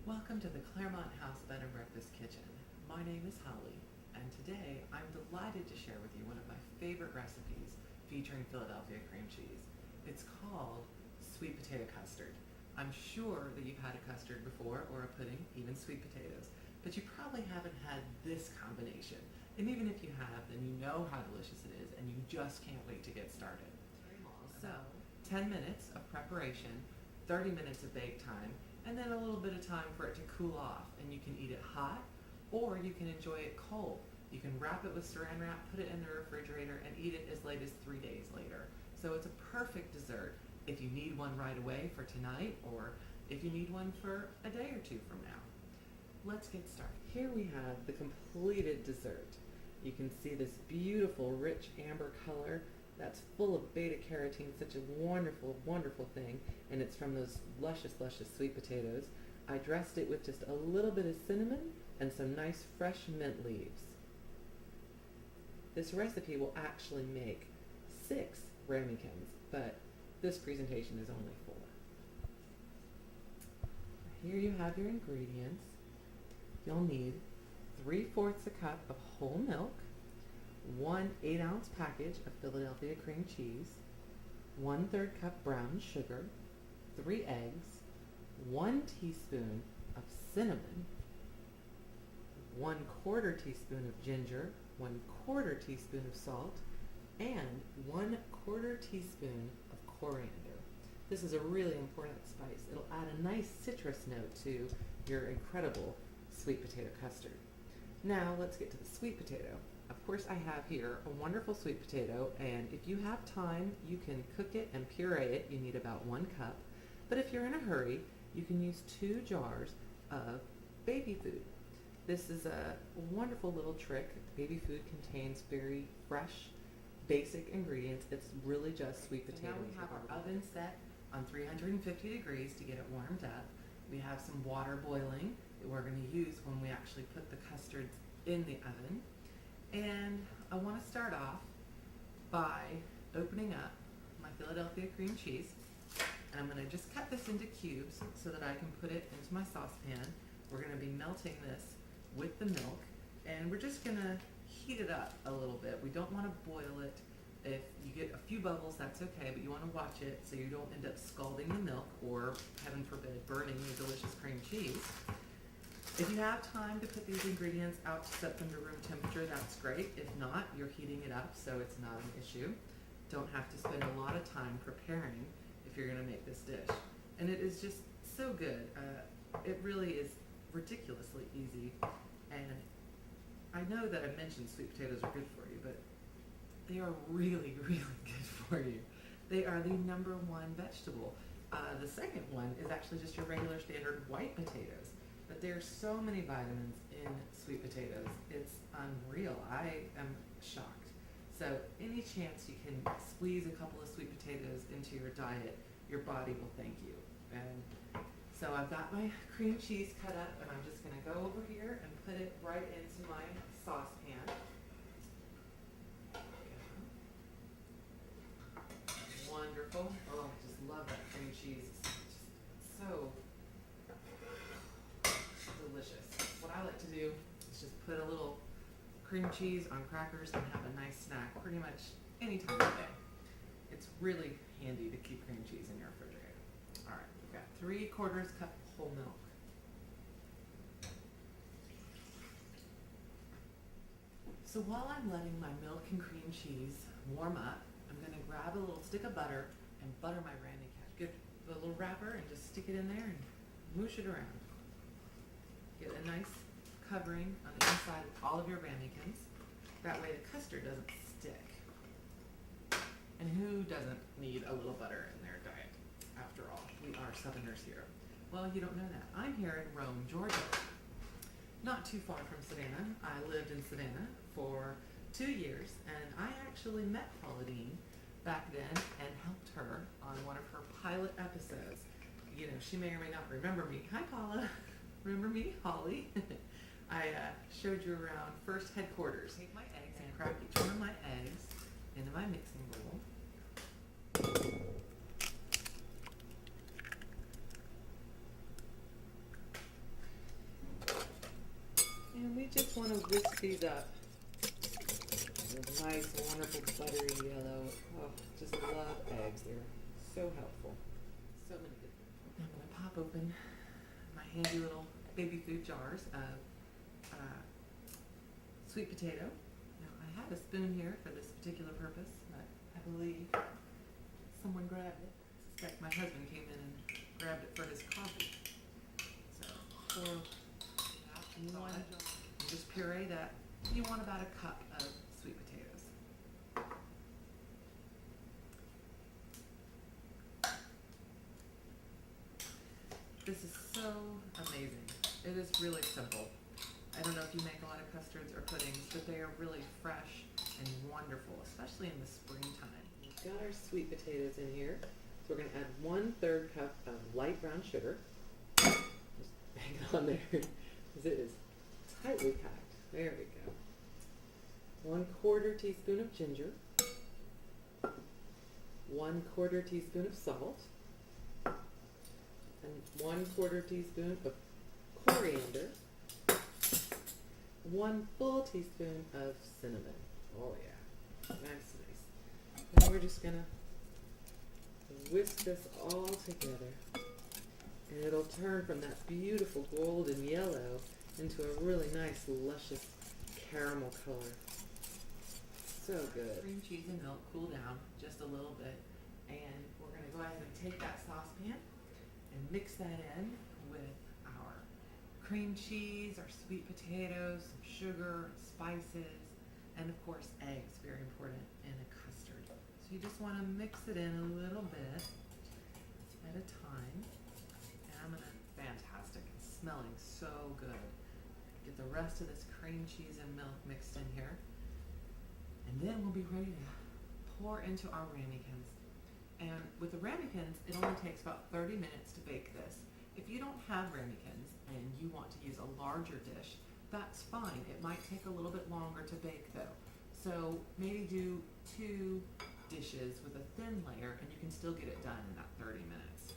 Welcome to the Claremont House Bed and Breakfast Kitchen. My name is Holly, and today I'm delighted to share with you one of my favorite recipes featuring Philadelphia cream cheese. It's called Sweet Potato Custard. I'm sure that you've had a custard before, or a pudding, even sweet potatoes, but you probably haven't had this combination. And even if you have, then you know how delicious it is, and you just can't wait to get started. So, 10 minutes of preparation, 30 minutes of bake time, and then a little bit of time for it to cool off. And you can eat it hot, or you can enjoy it cold. You can wrap it with saran wrap, put it in the refrigerator, and eat it as late as 3 days later. So it's a perfect dessert if you need one right away for tonight, or if you need one for a day or two from now. Let's get started. Here we have the completed dessert. You can see this beautiful, rich amber color that's full of beta carotene, such a wonderful, wonderful thing, and it's from those luscious, luscious sweet potatoes. I dressed it with just a little bit of cinnamon and some nice fresh mint leaves. This recipe will actually make 6 ramekins, but this presentation is only 4. Here you have your ingredients. You'll need 3/4 a cup of whole milk, 1 8-ounce package of Philadelphia cream cheese, 1/3 cup brown sugar, 3 eggs, 1 teaspoon of cinnamon, 1/4 teaspoon of ginger, 1/4 teaspoon of salt, and 1/4 teaspoon of coriander. This is a really important spice. It'll add a nice citrus note to your incredible sweet potato custard. Now let's get to the sweet potato. Of course, I have here a wonderful sweet potato, and if you have time, you can cook it and puree it. You need about 1 cup. But if you're in a hurry, you can use 2 jars of baby food. This is a wonderful little trick. Baby food contains very fresh, basic ingredients. It's really just sweet potato. Now we have our oven set on 350 degrees to get it warmed up. We have some water boiling that we're going to use when we actually put the custards in the oven. And I want to start off by opening up my Philadelphia cream cheese, and I'm going to just cut this into cubes so that I can put it into my saucepan. We're going to be melting this with the milk, and we're just going to heat it up a little bit. We don't want to boil it. If you get a few bubbles, that's okay, but you want to watch it so you don't end up scalding the milk or, heaven forbid, burning your delicious cream cheese. If you have time to put these ingredients out to set them to room temperature, that's great. If not, you're heating it up, so it's not an issue. Don't have to spend a lot of time preparing if you're going to make this dish. And it is just so good. It really is ridiculously easy. And I know that I mentioned sweet potatoes are good for you, but they are really, really good for you. They are the #1 vegetable. The second one is actually just your regular standard white potatoes. But there's so many vitamins in sweet potatoes. It's unreal. I am shocked. So any chance you can squeeze a couple of sweet potatoes into your diet, your body will thank you. And so I've got my cream cheese cut up, and I'm just going to go over here and put it right into my saucepan. Wonderful. Oh, I just love that cream cheese. It's just so delicious. What I like to do is just put a little cream cheese on crackers and have a nice snack pretty much any time of day. It's really handy to keep cream cheese in your refrigerator. All right, we've got 3/4 cup whole milk. So while I'm letting my milk and cream cheese warm up, I'm going to grab a little stick of butter and butter my ramekin. Get a little wrapper and just stick it in there and moosh it around. Get a nice covering on the inside of all of your ramekins. That way the custard doesn't stick. And who doesn't need a little butter in their diet? After all, we are Southerners here. Well, you don't know that. I'm here in Rome, Georgia. Not too far from Savannah. I lived in Savannah for 2 years, and I actually met Pauline back then and helped her on one of her pilot episodes. You know, she may or may not remember me. Hi, Paula. Remember me, Holly? I showed you around first headquarters. Take my eggs and crack each one of my eggs into my mixing bowl. you just want to whisk these up. They're nice, wonderful, buttery yellow. Oh, just love eggs. They're so helpful. So many good things. I'm going to pop open my handy little baby food jars of sweet potato. Now, I have a spoon here for this particular purpose, but I believe someone grabbed it. I suspect my husband came in and grabbed it for his coffee. So, pour out in one jar. And just puree that. You want about a cup of sweet potatoes. This is so amazing. It is really simple. I don't know if you make a lot of custards or puddings, but they are really fresh and wonderful, especially in the springtime. We've got our sweet potatoes in here. So we're going to add 1/3 cup of light brown sugar. Just bang it on there because it is tightly packed. There we go. 1/4 teaspoon of ginger. 1/4 teaspoon of salt. And 1/4 teaspoon of coriander. 1 full teaspoon of cinnamon. Oh yeah, nice. And we're just gonna whisk this all together. And it'll turn from that beautiful golden yellow into a really nice, luscious caramel color. So good. Cream cheese and milk cool down just a little bit. And we're gonna go ahead and take that saucepan and mix that in with our cream cheese, our sweet potatoes, some sugar, spices, and of course eggs, very important in a custard. So you just want to mix it in a little bit at a time. And fantastic, it's smelling so good. Get the rest of this cream cheese and milk mixed in here. And then we'll be ready to pour into our ramekins. And with the ramekins, it only takes about 30 minutes to bake this. If you don't have ramekins and you want to use a larger dish, that's fine. It might take a little bit longer to bake though. So maybe do 2 dishes with a thin layer and you can still get it done in that 30 minutes.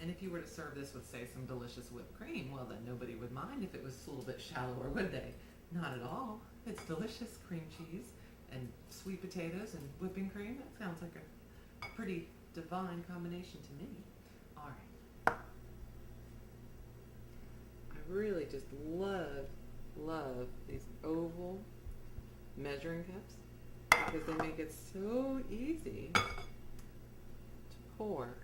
And if you were to serve this with, say, some delicious whipped cream, well then nobody would mind if it was a little bit shallower, would they? Not at all. It's delicious cream cheese and sweet potatoes and whipping cream. That sounds like a pretty divine combination to me. All right. I really just love these oval measuring cups because they make it so easy to pour.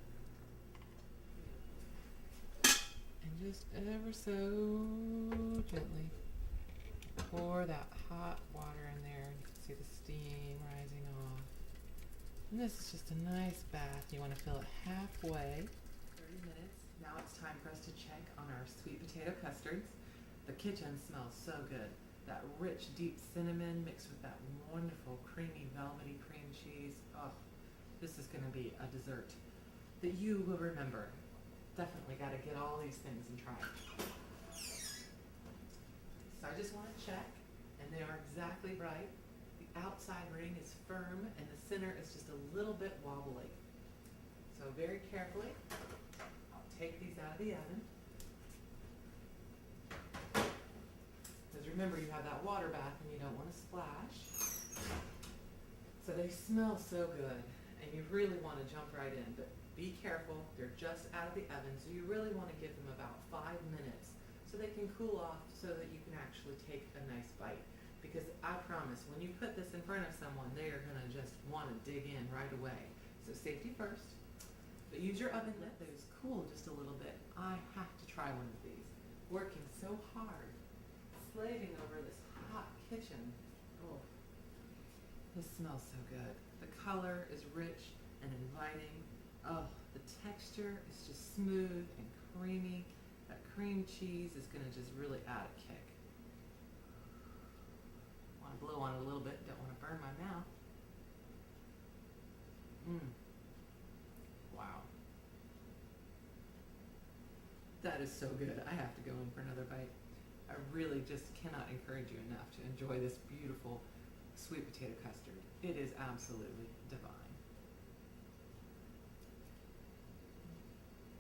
And just ever so gently pour that hot water in there. You can see the steam rising off. And this is just a nice bath. You want to fill it halfway. 30 minutes. Now it's time for us to check on our sweet potato custards. The kitchen smells so good. That rich, deep cinnamon mixed with that wonderful, creamy, velvety cream cheese. Oh, this is going to be a dessert that you will remember. Definitely got to get all these things and try it. So I just want to check, and they are exactly right. The outside ring is firm, and the center is just a little bit wobbly. So very carefully, I'll take these out of the oven. Because remember, you have that water bath, and you don't want to splash. So they smell so good, and you really want to jump right in. But be careful, they're just out of the oven, so you really want to give them about 5 minutes so they can cool off so that you can actually take a nice bite. Because I promise, when you put this in front of someone, they are going to just want to dig in right away. So safety first. But use your oven, let those cool just a little bit. I have to try one of these. Working so hard, slaving over this hot kitchen. Oh, this smells so good. The color is rich and inviting. Oh, the texture is just smooth and creamy. That cream cheese is going to just really add a kick. Want to blow on it a little bit, don't want to burn my mouth. Wow. That is so good. I have to go in for another bite. I really just cannot encourage you enough to enjoy this beautiful sweet potato custard. It is absolutely divine.